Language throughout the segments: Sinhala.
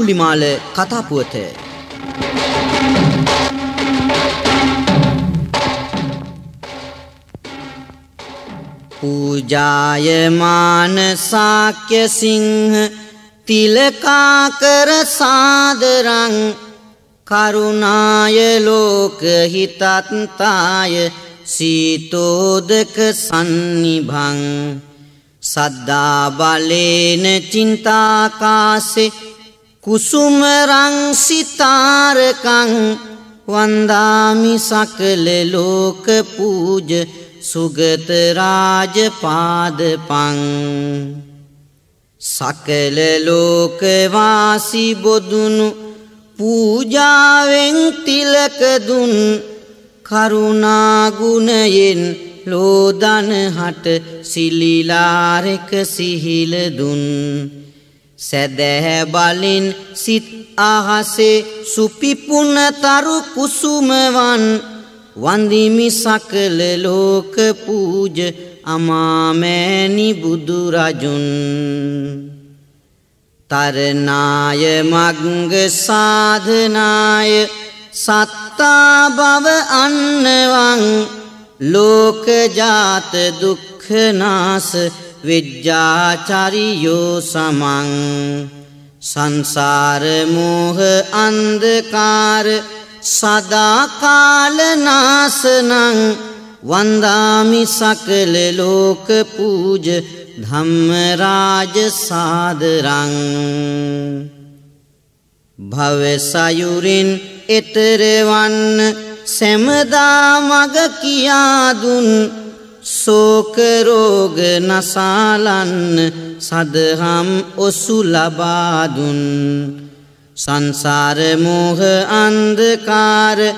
අඟුලිමාල කතා පුවත. පූජායමාන ශාක්‍ය සිංහ තිලකාකර සාදරං කරුණාය ලෝක හිතත්තාය සීතෝදක සන්නිභං සද්දා බලේන චින්තාකාසේ කුසුමරං සිතාරකං වන්දාමි සකල ලෝක පූජ සුගත රාජ පාදපං සකල ලෝක වාසී බොදුනු පූජාවෙන් තිලක දුන් කරුණා ගුණයෙන් ලෝදන හට සිලිලාරක සිහිල දුන් සැදැහැ බලින් සිත් අහසේ සුපිපුන තරු කුසුමවන් වන්දිමි සකල ලෝක පූජ අමාමෑණි බුදුරජුන් තරනාය මග්ග සාධනාය සත්තා භව අන්නවං ලෝකජාත දුක්ඛනාස විජ්ජාචරියෝ සමං සංසාර මෝහ අන්ධකාර සදා කාල නාසනං වන්දාමි සකල ලෝක පූජ ධම්මරාජ සාදරං භව සයුරින් එතර වන්න සැමදා මග කියා දුන් ශෝක රෝග නසාලන්න සදහම් ඔසු ලබා දුන් සංසාර මෝහ අන්ධකාර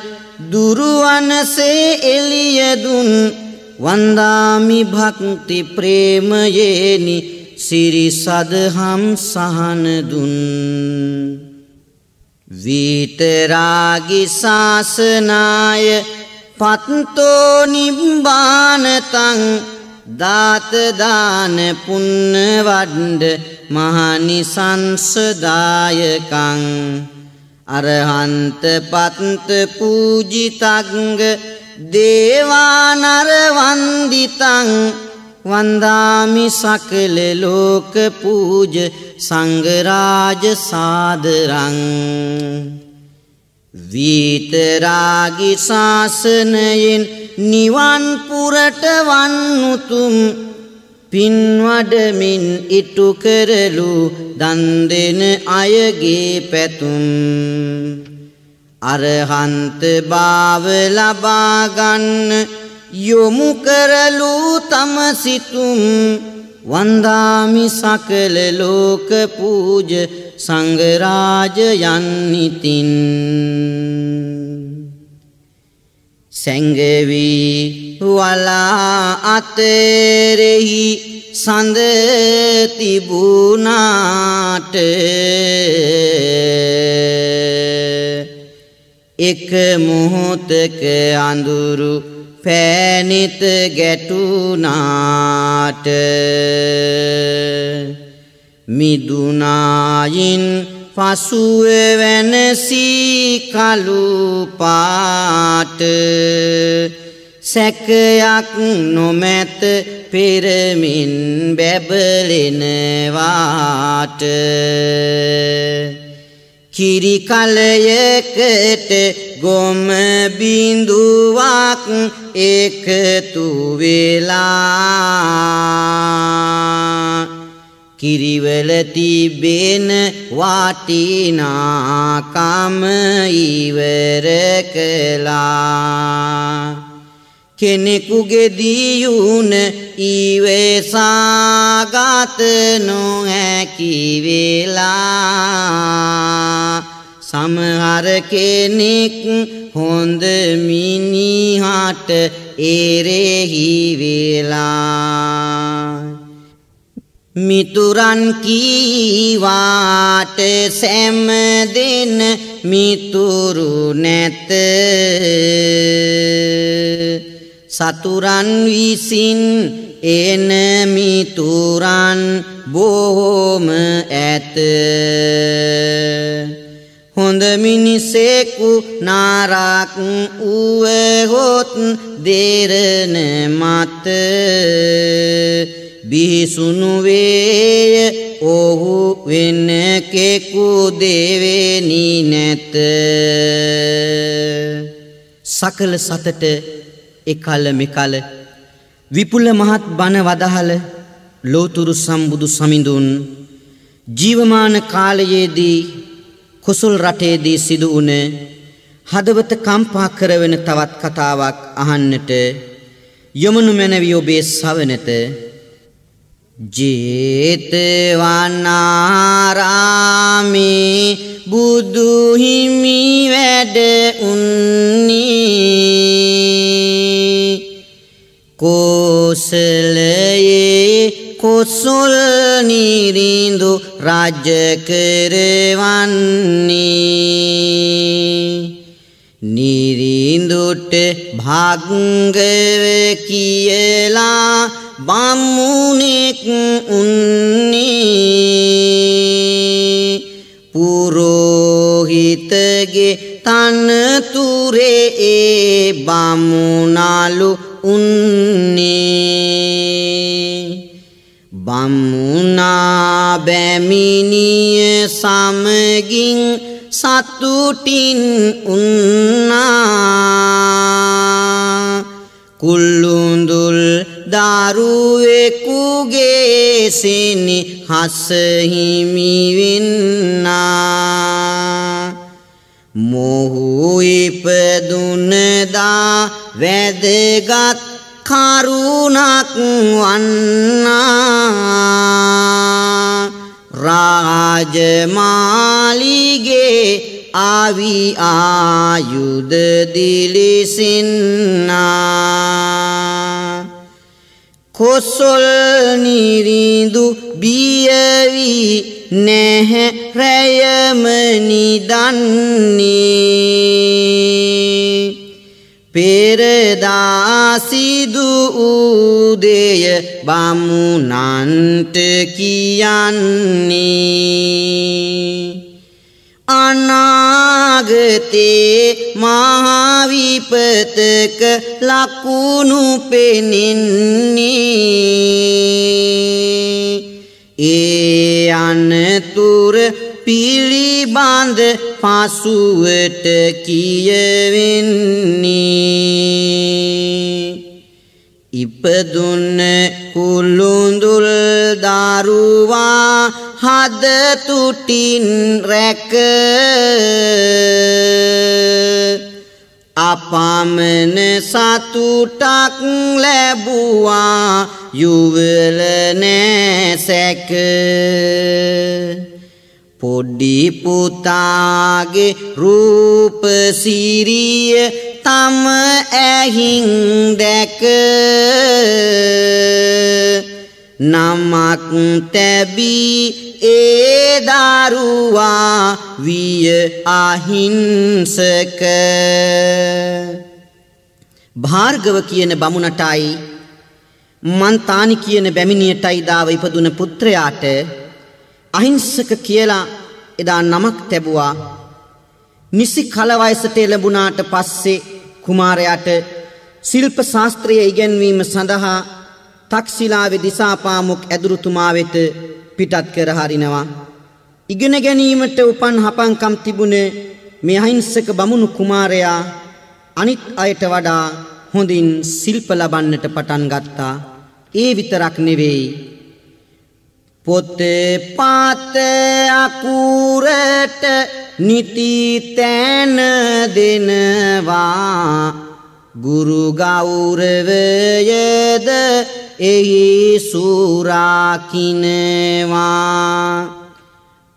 දුරුවනසේ එළිය දුන් වන්දාමි භක්ති ප්‍රේමයේනි සිරි සදහම් සහන දුන් විතරාගි ශාසනාය පත්තෝ නිබ්බානතං දාත දාන පුන්න වඩ්ඩ මහනිසංසදායකං අරහන්ත පත්ත පූජිතංග දේවානර වන්දිතං වන්දාමි සකල ලෝක පූජ සංඝරාජ සාදරං විතරාගි ශාසනයෙන් නිවන් පුරට වන්නුතුම් පින්වඩමින් ඉටු කරලු දන් දෙන අයගේ පැතුම් අරහන්ත භාව ලබා ගන්න යොමු කරලු තම සිතුම් වන්දාමි සකල ලෝක පූජ සංඝරාජ යන්නිතින් සැංගවි වලා අතරෙහි සඳ තිබුණාට එක මොහොතක අඳුරු පෑනිත ගැටුණාට මිදුනායින් පසුව වෙනසී කළු පාට සැකයක් නොමැත පෙරමින් බැබලෙනවාට කිරි කලයකට ගොම බිඳුවක් එකතු වෙලා කිරිවල තිබෙන වටිනාකම ඉවර කළා කෙනෙකුගේ දියුණ ඉවසාගත නොහැකි වෙලා සමහර කෙනෙක් හොඳ මිනිහට එරෙහි වෙලා මිතුරන් කීවාට සැම දෙන මිතුරු නැත සතුරන් විසින් එන මිතුරන් බොහෝම ඇත හොඳ මිනිසෙකු නාරක් වූවහොත් දේරන මත බිහිසුණු වේය ඔහු වෙන කෙකු දෙවෙනි නැත. සකල සතට එකල මෙකල විපුල මහත් බණ වදහල ලෝතුරු සම්බුදු සමිඳුන් ජීවමාන කාලයේදී කුසල් රටේදී සිදු වුණ හදවත කම්පා කරවන තවත් කතාවක් අහන්නට යොමුණු මැනවි ඔබේ සවනත. ජේතවනාරාමේ බුදු හිමි වැඩ උන්නේ කෝසලයේ කොසල් නිරිඳු රාජ කරවන්නේ නිරිඳුට භාග්ගව කියලා බමුණෙක් උන්නේ පුරෝහිතගේ තනතුරේ ඒ බමුණලු උන්නේ බමුණා බැමිණිය සමගින් සතුටින් උන්නා කුල්ලුඳුල් දරුවෙකුගේ සිනි හස හිමි වෙන්නා මොහු ඉපදුනදා වැදගත් කරුණක් වන්නා රාජමාලිගේ ආවි ආයුධ දිලිසෙන්නා කොසල් නිරිඳු බියවි නැහැ රැයම නිදන්නේ පෙරදා සිදු උදේය බමුණන්ට කියන්නේ අනාගතේ මහා විපතක ලකුණු පෙනෙන්නේ ඒ අනතුර පිළිබඳ පසුවට කියවෙන්නේ ඉපදුන කුළුඳුල් දරුවා හද තුටින් රැක අපමණ සතුටක් ලැබුවා යුවල නැසැක පොඩි පුතාගේ රූප සිරිය තම ඇහින් දැක නමක් තැබී ඒ දරුවා විය අහිංසක භාර්ගව කියන බමුණටයි මන්තානි කියන බැමිණියටයි දාව ඉපදුන පුත්‍රයාට අහිංසක කියලා එදා නමක් තැබුවා. නිසි කල වයසට ලැබුණාට පස්සේ කුමාරයාට ශිල්ප ශාස්ත්‍රයේ ඉගෙනවීම සඳහා තක්ෂිලාවේ දිසාපාමොක් ඇදුරුතුමා වෙත පිටත් කර හරිනවා. ඉගෙන ගැනීමට උපන් හපන්කම් තිබුණ මේ අහිංසක බමුණු කුමාරයා අනිත් අයට වඩා හොඳින් ශිල්ප ලබන්නට පටන් ගත්තා. ඒ විතරක් නෙවෙයි පොතේ පාත අකුරට නිති තැන දෙනවා ගුරු ගෞරවයද එහි සුරකින්නවා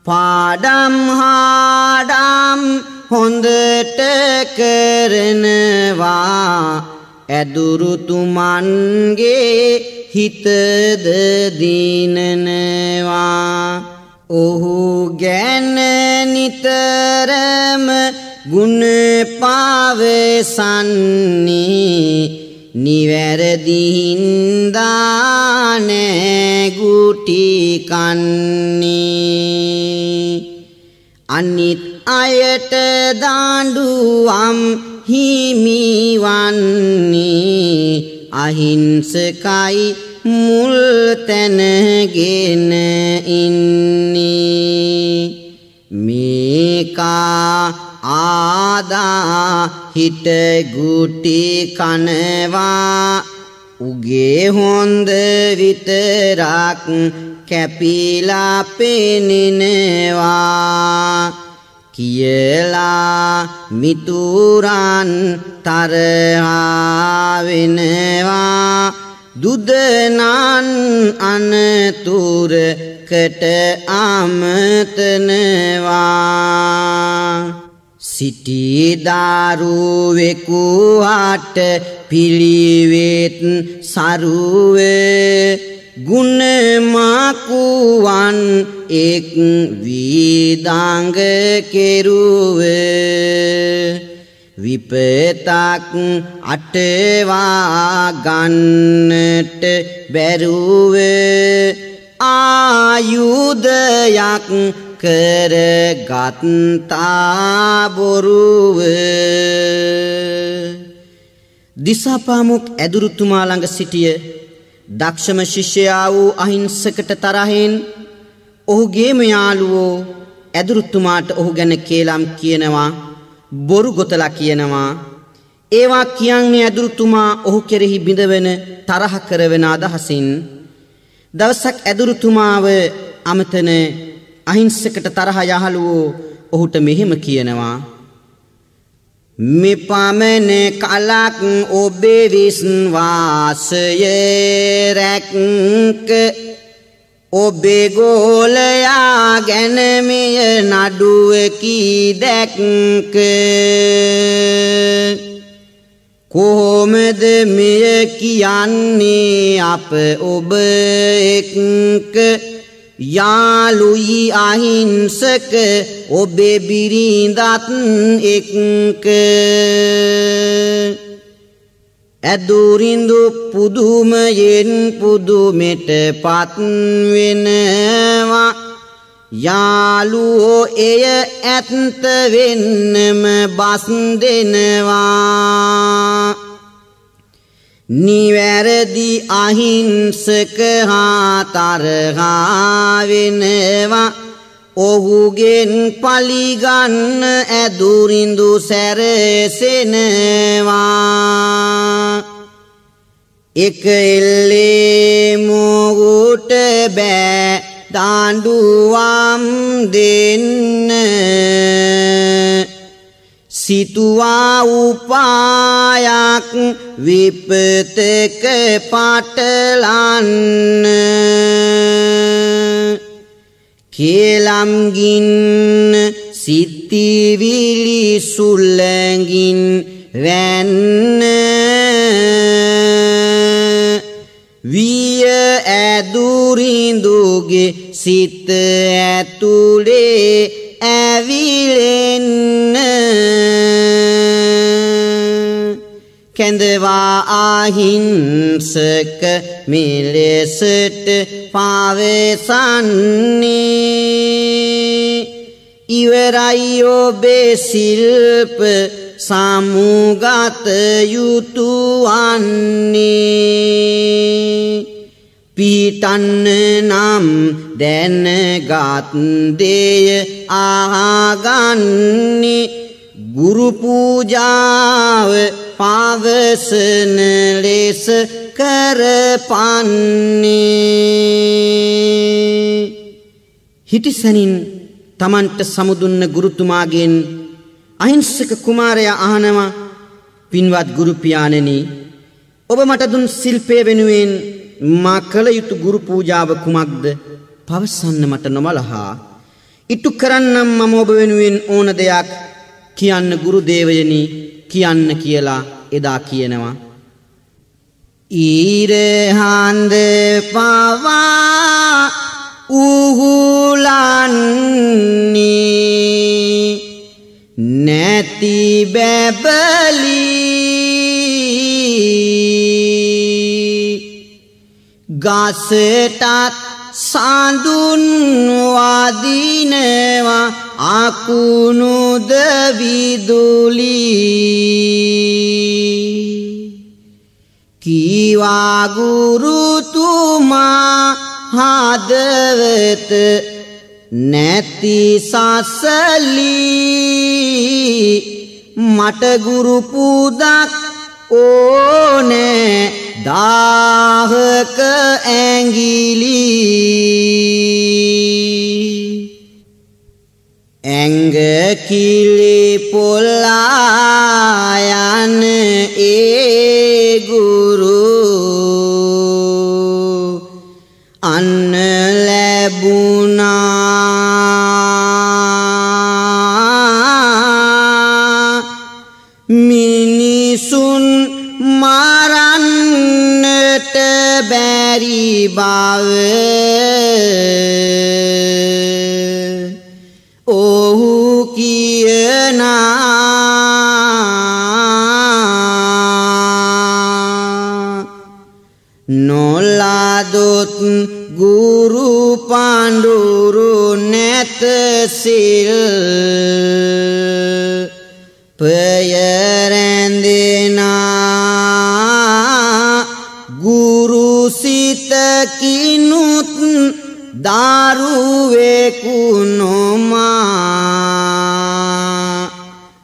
පාඩම් හාඩම් හොඳට කරනවා ඇදුරුතුමන්ගේ හිතද දිනනවා ඔහු ගැන නිතරම ගුණ පවසන්නේ නිවැරදි හින්දා නැගුටි කන්නේ අනිත් අයට දාඬුවම් හිමිවන්නේ අහිංසකයි මුල් තැනගෙන ඉන්නේ මේකා ආදා හිට ගුටි කනවා උගේ හොඳ විතරක් කැපිලා පෙනෙනවා කියලා මිතුරන් තරහා වෙනවා දුදනන් අනතුරකට අමතනවා සිටි දරුවෙකුට පිළිවෙත් සරුවේ ගුණමාකුවන් එක් විදාංග කෙරුවේ විපතක් අටවා ගන්නට බැරුවේ ආයුධයක් කරගත්තා බොරුවේ දිසාපාමුක් ඇදුරුතුමා ළඟ සිටිය දක්ෂම ශිෂ්‍යයා වූ අහිංසකට තරහෙන් ඔහුගේම යාළුවෝ ඇදුරුතුමාට ඔහු ගැන කේලම් කියනවා බොරු ගොතලා කියනවා ඒවා කියන්නේ ඇදුරුතුමා ඔහු කෙරෙහි බිඳවන තරහ කරවන අදහසින් දවසක් ඇදුරුතුමාව අමතන අහිංසකට තරහ යහළුවෝ ඔහුට මෙහෙම කියනවා මෙපමණ කලක් ඔබේ විශ්වාසය රැක්ක ඔබේ ගෝලයා ගැන මෙය නඩුවකි දැක්ක කොහොමද මෙය කියන්නේ අප ඔබ එක්ක යාළුයි අහිංසක ඔබේ බිරිඳත් එක්ක ඇදුරින්දු පුදුමයෙන් පුදුමෙට පත් වෙනවා යාළුවෝ එය ඇත්ත වෙන්නම බස් දෙනවා නිවැරදි අහිංසක හා තරහා වෙනවා ඔහුගෙන් පලිගන්න ඇදුරින්දු සැරසෙනවා එක එල්ලේ මොහුට බෑ දාඬුවම් දෙන්න සිතුවා උපායක් විපතක පටලන්න කේලම්ගින්න සිතිවිලි සුල්ලඟින් වැන්න විය ඇදුරින්දුගේ සිත ඇතුලේ ඇවිලෙන්න කැඳවා අහිංසක මෙලෙසට පවසන්නේ ඉවරයි ඔබේ ශිල්ප සමුගත යුතු වන්නේ පිටන්න නම් දැනගත් දෙය ආගන්නේ ගුරු පූජාව පවසන ලෙස කරපන්නේ හිටිසැනින් තමන්ට සමුදුන්න ගුරුතුමාගෙන් අහිංසක කුමාරයා අහනවා පින්වත් ගුරු පියාණෙනි ඔබ මට දුන් ශිල්පය වෙනුවෙන් මා කළ යුතු ගුරු පූජාව කුමක්ද පවසන්න මට නොමලහා ඉටු කරන්නම් මම ඔබ වෙනුවෙන් ඕන දෙයක් කියන්න ගුරු දේවයනි කියන්න කියලා එදා කියනවා ඊරහඳ පවා උහුලන්නේ නැති බැබලි ගසටත් සඳුන් වදිනවා අකුණුද විදුලි කීවා ගුරුතුමා හදවත නැති සසලි මට ගුරු පුදක් ඕනේ දාහක ඇඟිලි ඇඟ කිලි පොල්ලා යන ඒ ගුරු අන්න ලැබුණා මිනිසුන් මරන්නට බැරි බව ඔහු කියනා නොලාදොත් ගුරු පඬුරු නැත සිල් පය රැඳෙනා ගුරු සිතකිනුත් දරුවෙකු නොමා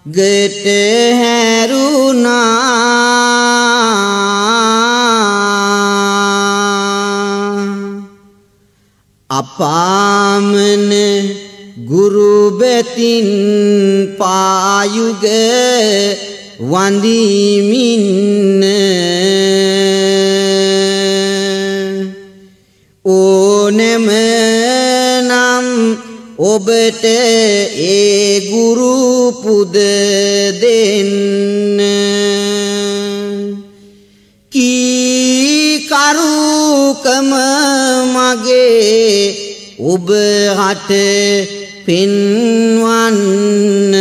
ගෙට හැරුණා අපාමන ගුරු බෙතින් පායුග වඳිමින්න ඕනෙම නම් ඔබට ඒ ගුරු පුද දෙන්න කී කරුකම මගේ ඔබ හට පෙන්වන්න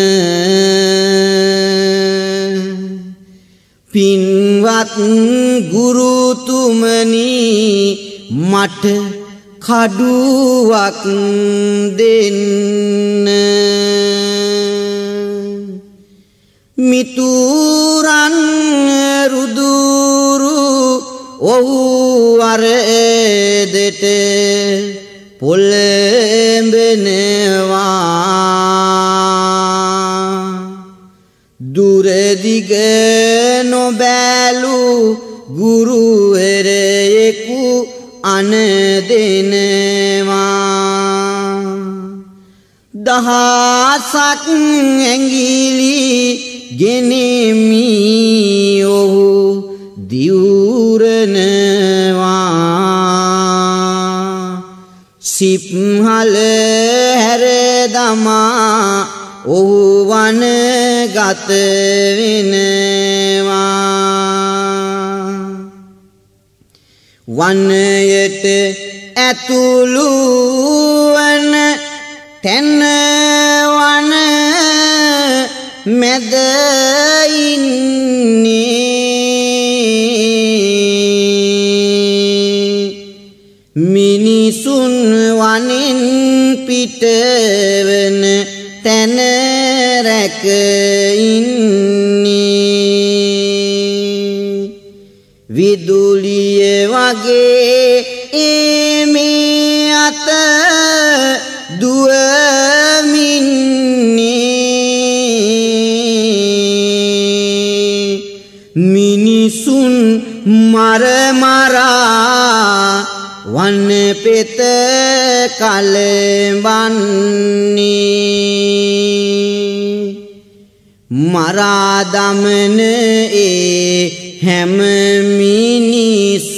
පින්වත් ගුරුතුමනි මට කඩුවක් දෙන්න මිතුරන් රුදුරු ඔහු අරදෙට පොළඹෙනවා දුරදිග නොබැලු ගුරුවරයෙකු අන දෙනවා දහසක් ඇඟිලි ගෙනෙමි ඔහු දිවුරනවා සිප්හල හැර දමා ඔහු වනගත වෙනවා වනයට ඇතුළු වන තැන වන මැද ඉන්නේ මිනිසුන් වනින් පිටවන තැන රැක ඉන්නේ විදුලිය වගේ මේ අත දුවමින්නේ මිනිසුන් මර මරා වන් පෙත කලඹන්නේ මරා දමන ඒ හැම මිනිසුන්නේ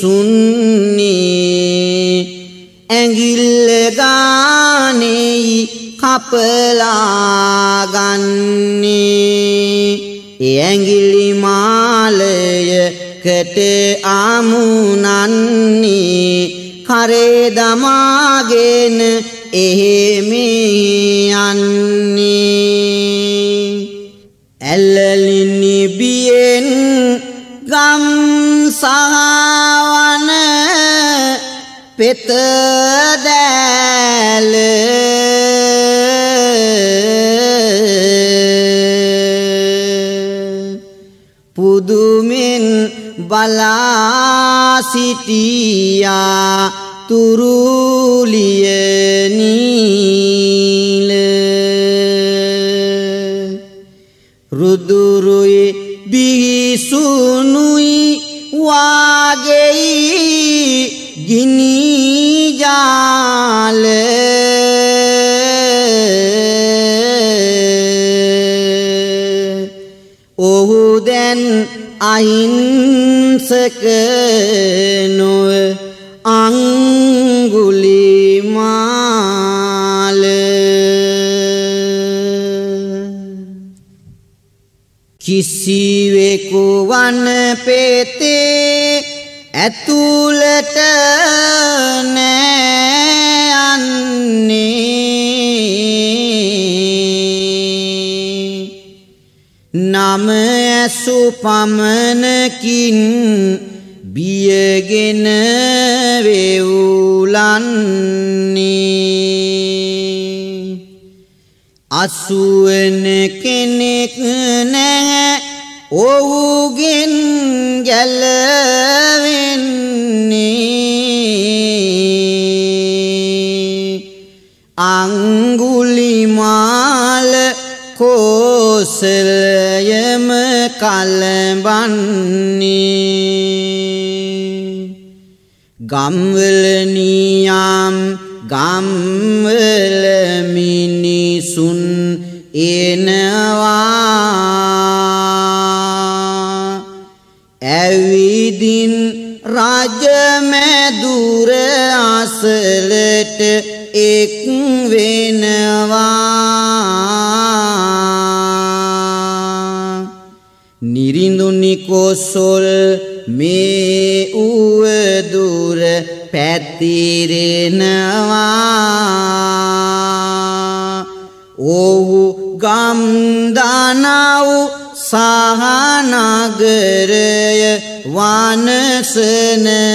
ඇඟිල්ල ගානේ කපලා ගන්නේ ඒ ඇඟිලි මාලයකට ආමුණන්නේ කරේ දමාගෙන එහෙම යන්නේ ඇල්ලලිනි බියෙන් ගම් සහවන පෙත දැල බලා සිටියා තුරුලිය නීල රුදුරුයි බිහිසුනුයි වාගෙයි ගිනි ජාල ඔහු දැන් අහිංසක නොව අංගුලිමාල කිසිවෙකු වන පෙතේ ඇතුළට නෑ යන්නේ නම ඇසු පමණකින් බියගෙන වෙවුලන්නේ අසුවන කෙනෙක් නැහැ ඔහුගෙන් ගැලවෙන්නේ අංගුලිමාල කෝසලයම කලඹන්නේ ගම්වල නියම් ගම්වල මිනිසුන් එනවා ඇවිදින් රජමැදුර අසලට එක් වෙනවා නිරිඳුනි කොසොල් මේ උවදුර පැතිරෙනවා ඔහු ගම්දනව් සහ නගරය වනසනවා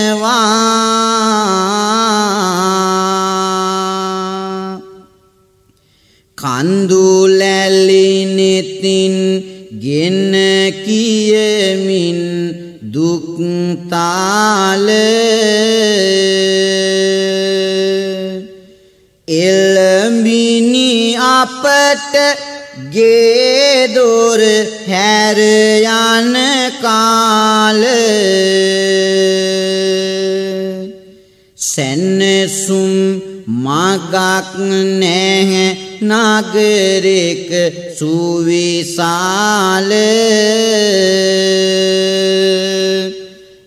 කඳුලැලි නෙතින් ගෙන කියමින් දුක් තාල එළඹිනි අපට ගේ දොර හැර යන කාල සැනසුම් මගක් නැහැ නගරෙක සුවිශාල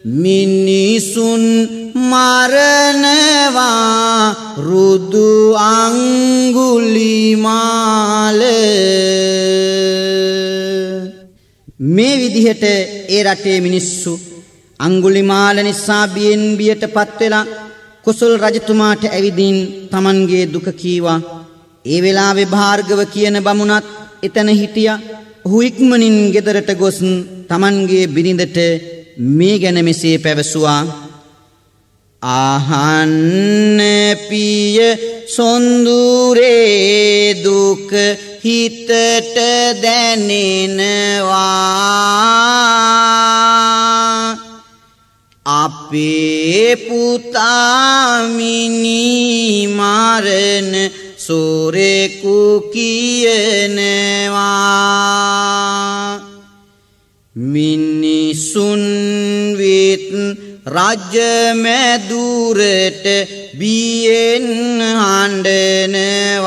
මිනිසුන් මරණවා රුදු අංගුලිමාල මේ විදිහට ඒ රටේ මිනිස්සු අංගුලිමාල නිසා බියෙන් බියටපත් වෙලා කුසල් රජතුමාට ඇවිදින් තමන්ගේ දුක කීවා ඒ වෙලාවේ භාර්ගව කියන බමුණත් එතන හිටියා ඔහු ඉක්මනින් ගෙදරට ගොස් තමන්ගේ බිරිඳට මේ ගැන මෙසේ පැවසුවා ආහන්න පිය සොඳුරේ දුක හිතට දැනෙනවා අපේ පුතා මිනි මරණ සොරෙකු කියනවා මිනිසුන් විත් රජමැදුරට බියෙන් හඬනවා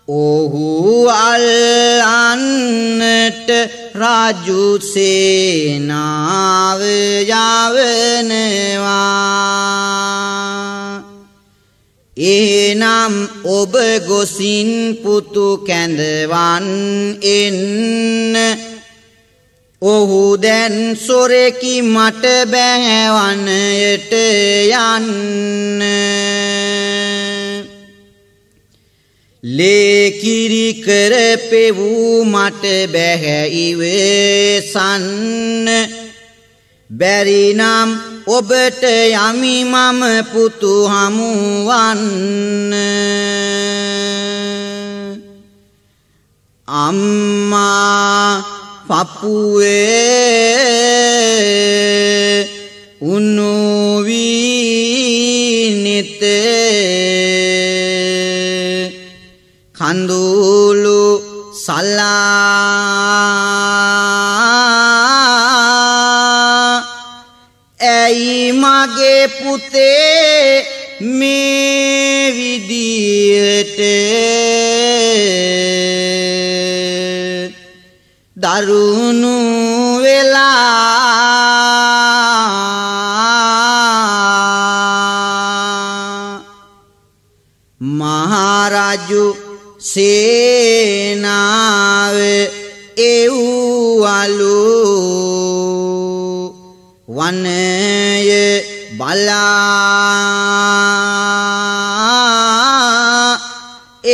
ඔහු අල්ලන්නට රජු සේනාව යවනවා එනම් ඔබ ගොසින් පුතු කැඳවන් එන්න ඔහු දැන් සොරෙකි මට බෑවනයට යන්න ලේකිරි කර පෙවූ මට බැහැ ඉවසන්න බැරිනම් ඔබට යමි මම පුතු හමුවන්න අම්මා පපුවේ උණු වී නිත කඳුළු සලා ඇයි මගේ පුතේ මේ විදියට දරුණු වෙලා මහරජු සේනාව එව්වලු වනය බලා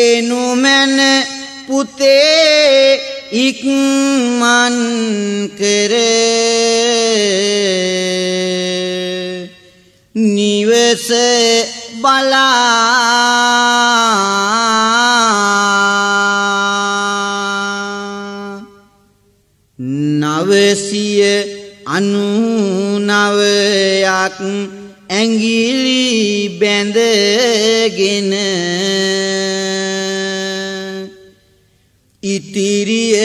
එනුමැන පුතේ ඉක්මන් කර නිවස බලා නවසිය 99ක් ඇඟිලි බැඳගෙන ඉතිරිය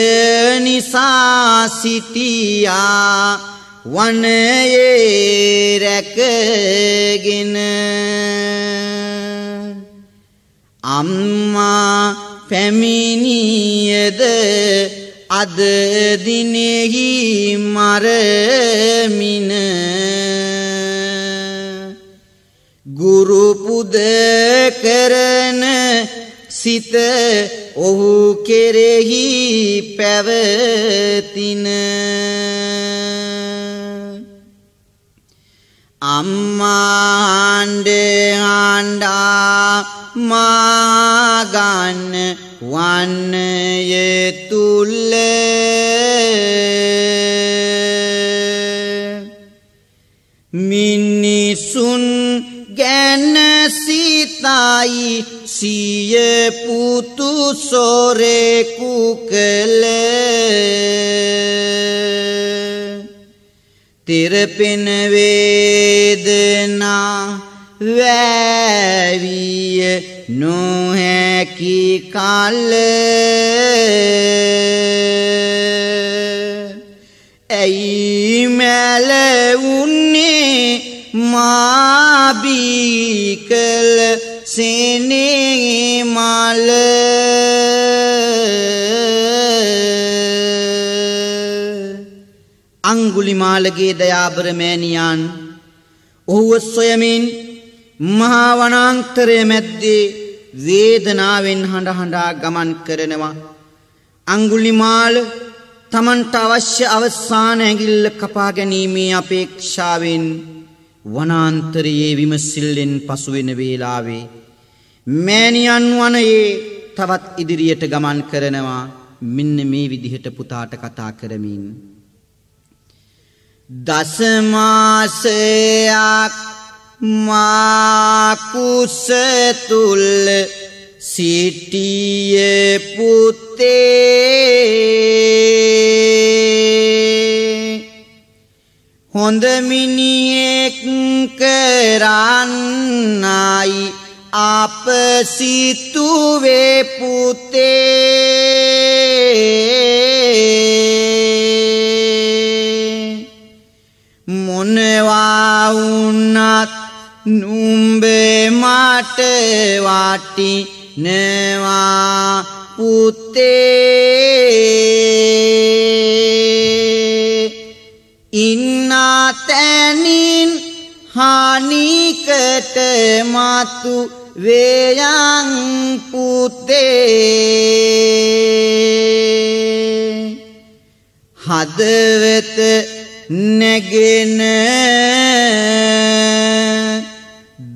නිසා සිටියා වනයේ රැකගෙන අම්මා පැමිණියද අද දිනෙහි මරමින ගුරු පුද කරන සිත ඔහු කෙරෙහි පැවතින අම්මාණ්ඩ ආණ්ඩා මාගන්න වන්නය තුල මිනිසුන් ගැන සිතයි සිය පුතු සොරෙකු කළ තිරපෙන වේදනා වැවිය නොහැකි කල ඇයි මැලවුන්නේ මාබිකල සෙනේ මල අංගුලිමාලගේ දයාබර මෑණියන් ඔහුව සොයමින් මහා වනාන්තරය මැද්දේ වේදනාවෙන් හඬ හඬා ගමන් කරනවා. අංගුලිමාල තමන්ට අවශ්‍ය අවසාන ඇඟිල්ල කපා ගැනීමේ අපේක්ෂාවෙන් වනාන්තරයේ විමසිල්ලෙන් පසු වෙන වේලාවේ මෑණියන් වනයේ තවත් ඉදිරියට ගමන් කරනවා. මෙන්න මේ විදිහට පුතාට කතා කරමින් දසමාසයක් මා කුස තුල සිටියේ පුතේ හොඳ මිනිහෙක් කරන්නයි අප සිතුවේ පුතේ මොනවා වුණත් නුඹේ මට වටිනවා පුතේ ඉන්න තැනින් හානිකට මතු වේයන් පුතේ හදවත නැගෙන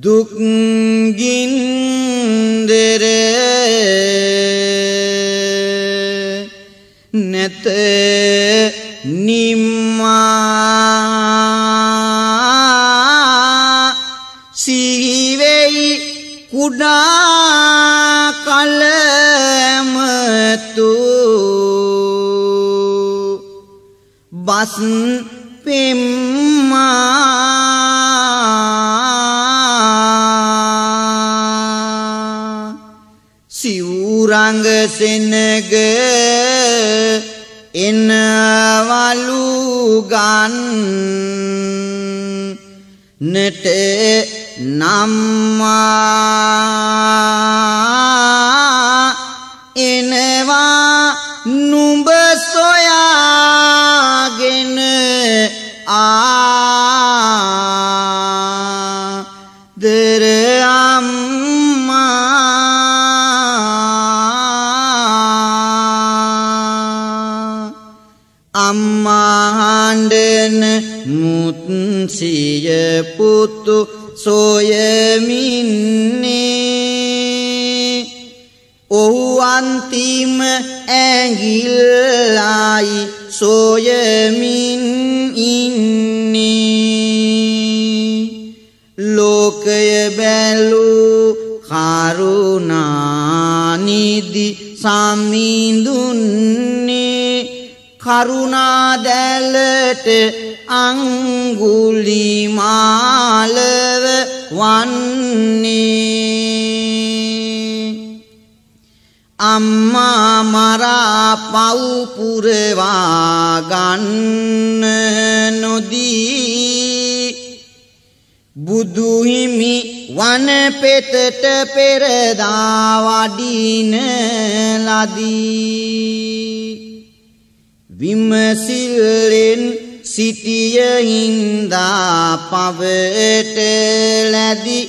දුක් ගින්දර නැත නිම්මා සිහිවෙයි කුඩා කලමතු බස් පෙම්මා සිවුරංග සෙනග එනවලු ගන්නට නම්මා එනවා නුඹ සොයාගෙන ආදර අම්මාහඬන මුත්සිය පුතු සොයමින්නේ ඔහු අන්තිම ඇඟිල්ලයි සොයමින් ඉන්නේ ලෝකය බැලූ කරුණානිදි සමිඳුන්නේ කරුණා දැලට අංගුලිමාලව වන්නේ අම්මා මරා පව් පුරවා ගන්න නොදී බුදු හිමි වනපෙතට පෙරදා වඩින ලදී විමසිල්ලෙන් සිටිය හින්දා පවට ලැබි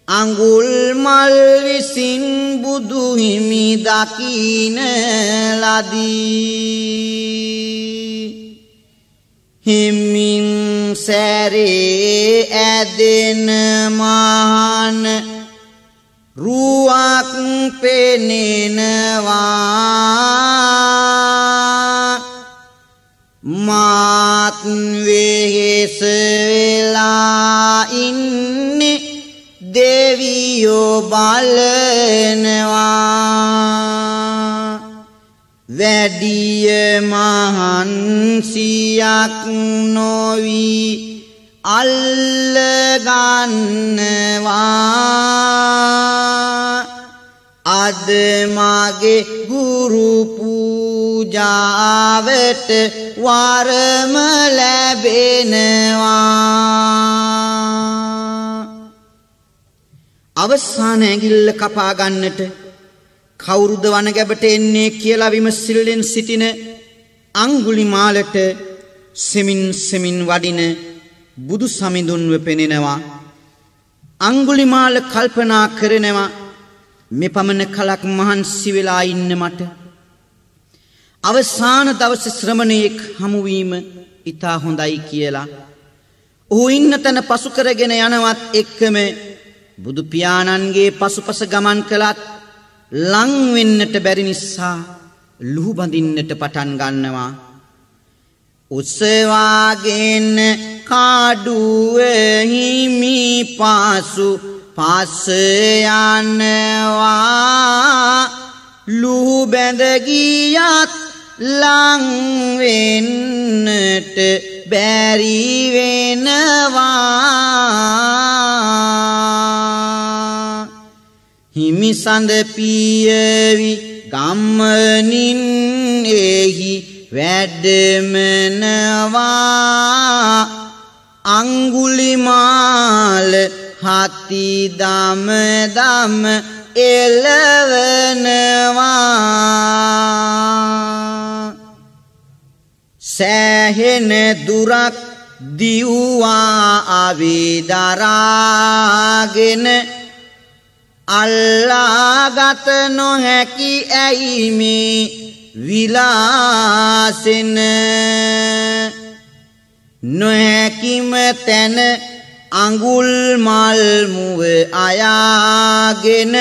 අඟුල් මල් විසින් බුදු හිමි දකින ලදී හිමින් සැරේ ඇදෙන මහන රුවක් පෙනෙනවා මාත් වෙහෙස වෙලා ඉන්නේ දෙවියෝ බලනවා වැඩිය මහන්සියක් නොවි අල්ලගන්නවා අද මගේ ගුරු පූජාවට වරම ලැබෙනවා අවසාන ඇඟිල්ල කපා ගන්නට කවුරුද වනගැබට එන්නේ කියලා විමසිල්ලෙන් සිටින අංගුලිමාලට සෙමින් සෙමින් වඩින බුදු සමිඳුන්ව පෙනෙනවා අංගුලිමාල කල්පනා කරනවා මෙපමණ කලක් මහන්සි වෙලා ඉන්න මට අවසාන දවසේ ශ්‍රමණයෙක් හමුවීම ඉතා හොඳයි කියලා ඔහු ඉන්න තැන පසු කරගෙන යනවත් එක්කම බුදු පියාණන්ගේ පසුපස ගමන් කළත් ලං වෙන්නට බැරි නිසා ලුහු බඳින්නට පටන් ගන්නවා උත්සවාගෙන කාඩුව හිමි පාසු පාස යනවා ලුහු බැඳ ගියත් ලං වෙන්නට බැරි වෙනවා හිමි සඳ පියවි ගම්මනින් එහි වැඩමනවා අංගුලිමාල හති දම දම එළවනවා සෑහෙන දුරක් දිව්වා අවිදරාගෙන අල්ලාගත නොහැකි ඇයි මේ විලාසෙන නොහැකිම තැන අඟුල් මල් මුව අයාගෙන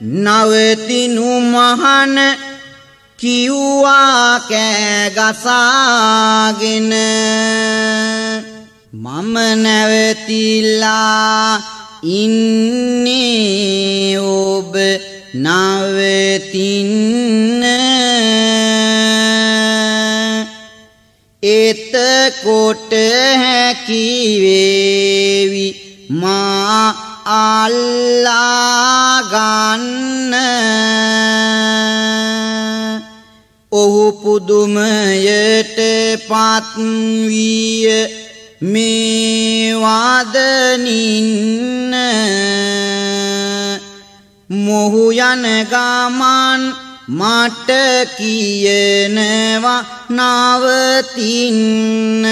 නවතිනු මහන කිව්වා කෑ ගසාගෙන මම නැවතිලා ඉන්නේ ඔබ නවතින්න එතකොට හැකිවේවි මා අල්ලා ගන්න ඔහු පුදුමයට පත් විය මේ වදනින්න මොහු යන ගමන් මට කියනවා නවතින්න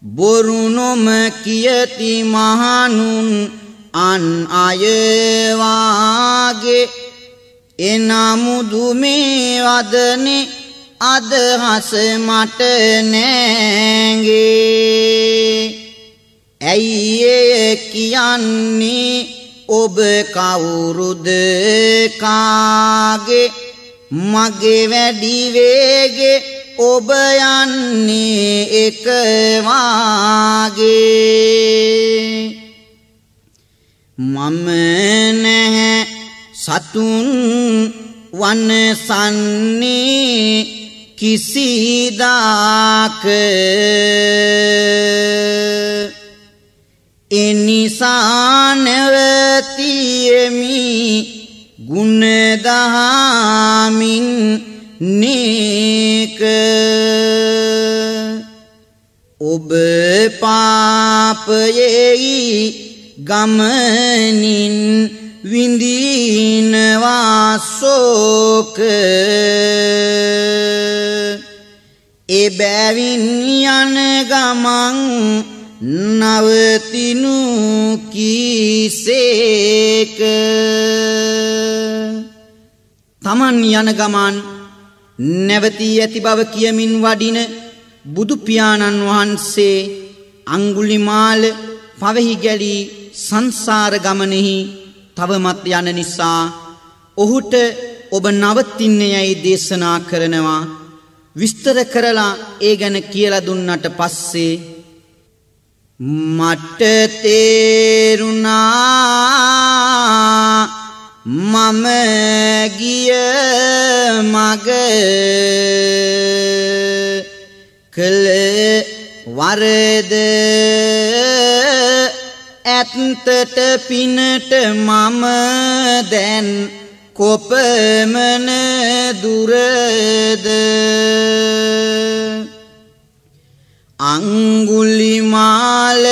බොරු නොම කියති මහණුන් අන් අය වාගේ එනමුදු මේ වදනේ අදහස මට නෑගේ ඇයි එය කියන්නේ ඔබ කවුරුද කාගේ මගේ වැඩි වේගේ ඔබ යන්නේ එක වාගේ මම නැහැ සතුන් වනසන්නේ කිසිදාක එනිසා නැවතියෙමි ගුණ දහමින් නේක ඔබ පාපයෙහි ගමනින් විඳිනවා ශෝක එබැවින් යන ගමන් නවතිනු කීසේක තමන් යන ගමන් නැවතී ඇති බව කියමින් වඩින බුදු පියාණන් වහන්සේ අඟුලිමාල පවෙහි ගැලී සංසාර ගමනෙහි තවමත් යන නිසා ඔහුට ඔබ නවතින්නේ යයි දේශනා කරනවා විස්තර කරලා ඒ ගැන කියලා දුන්නට පස්සේ මට තේරුණා මම ගිය මග කළ වරද ඇත්තට පිනට මම දැන් කොපමණ දුරද අඟුලිමාල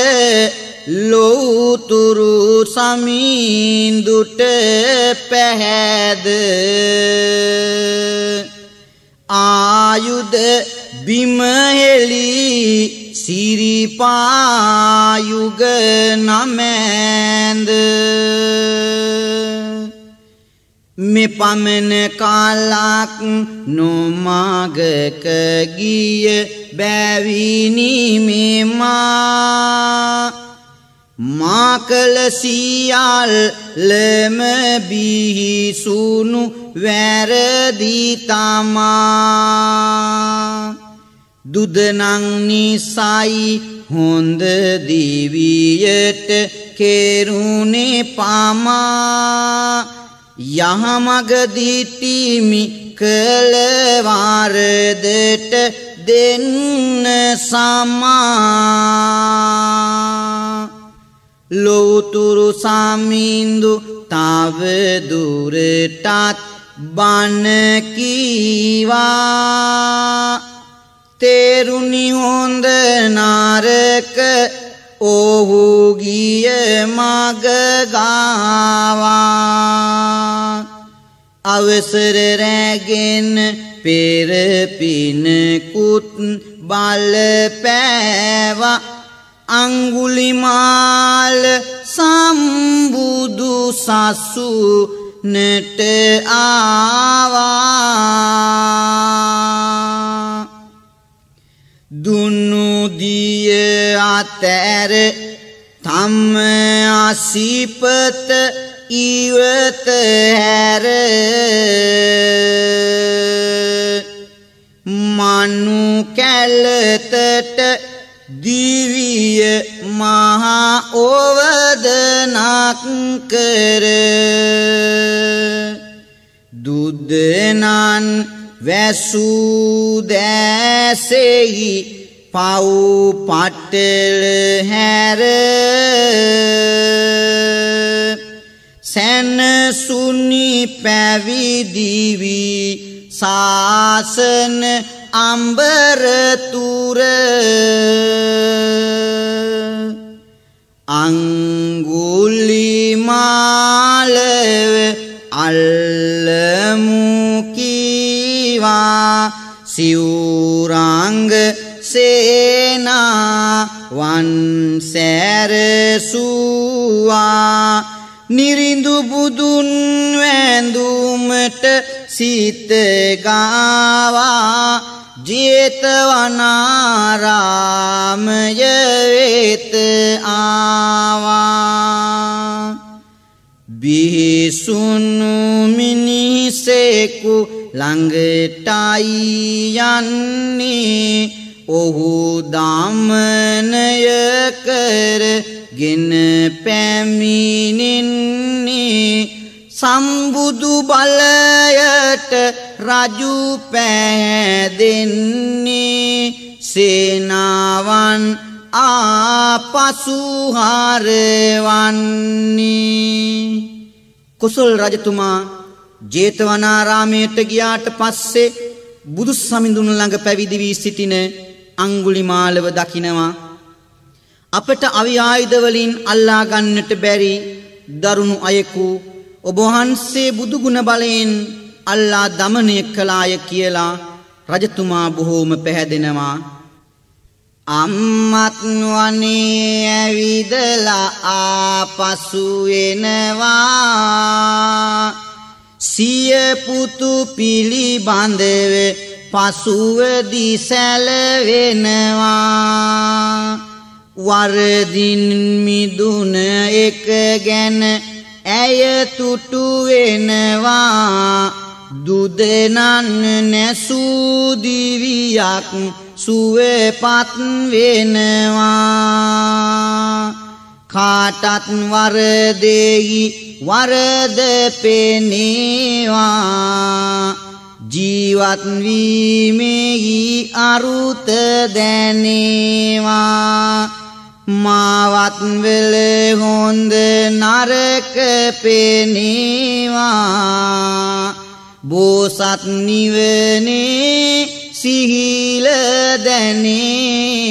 ලෝතුරු සමින්දුට පැහැද ආයුධ බිමහෙලි සිරිපායුග නමැන්ද මෙපමණ කාලක් නොමගක ගිය බැවිනි මෙමා මාකල සියල්ලම බිහිසුණු වැරදි තමා දුදනං නිසයි හොඳ දිවියට කෙරුණේ පමා යහමග දිටිමි කළ වරදට දෙන්න සමා ලෝතුරු සමින්දු තව දුරටත් බණ කීවා තේරුණි හොඳ නරක ඔහු ගිය මග ගාවා අවසර රැගෙන පෙර පිනකුත් බලපෑවා අඟුලිමාල සම්බුදු සසුනට ආවා දුන්නු දිය අතර තම අසිපත ඉවත හැර මනු කැලතට දිවිය මහා ඕවදනක් කර දුදනන් වැසූ දැසෙහි පව් පට්ටල හැර සැනසුනි පැවිදිවි සාසන අම්බරතුර අංගුලිමාලව අල්ලමු කීවා සිවුරංග සේනා වන් සැරසුවා නිරිඳු බුදුන් වැඳුමට සිත ගාවා ජේතවනාරාමය වෙත ආවා බිහිසුණු මිනිසෙකු ළඟටයි යන්නේ ඔහු දමනය කරගෙන පැමිණෙන්නේ සම්බුදු බලයට රජු පැහැදෙන්නේ සේනාවන් ආපසු හරවන්නේ කුසල් රජතුමා ජේතවනාරාමයට ගියාට පස්සේ බුදු සමිඳුන් ළඟ පැවිදි වී සිටින අංගුලිමාලව දකිනවා අපට අවි ආයුධ වලින් අල්ලා ගන්නට බැරි දරුණු අයෙකු ඔබ වහන්සේ බුදු ගුණ බලයෙන් අල්ලා දමනය කළාය කියලා රජතුමා බොහෝම පැහැදෙනවා අම්මත් වනේ ඇවිදලා ආපසු එනවා සිය පුතු පිළිබඳව පසුවදී සැලවෙනවා වරදින් මිදුන එක ගැන ඇය තුටු වෙනවා දුදෙනන් නැසූ දිවියක් සුවපත් වෙනවා කාටත් වරදෙහි වරද පෙනේවා ජීවත් වීමෙහි අරුත දැනේවා මාවත් වෙල හොඳ නරක පෙනේවා බෝසත් නිවනේ සිහිල දැනේවා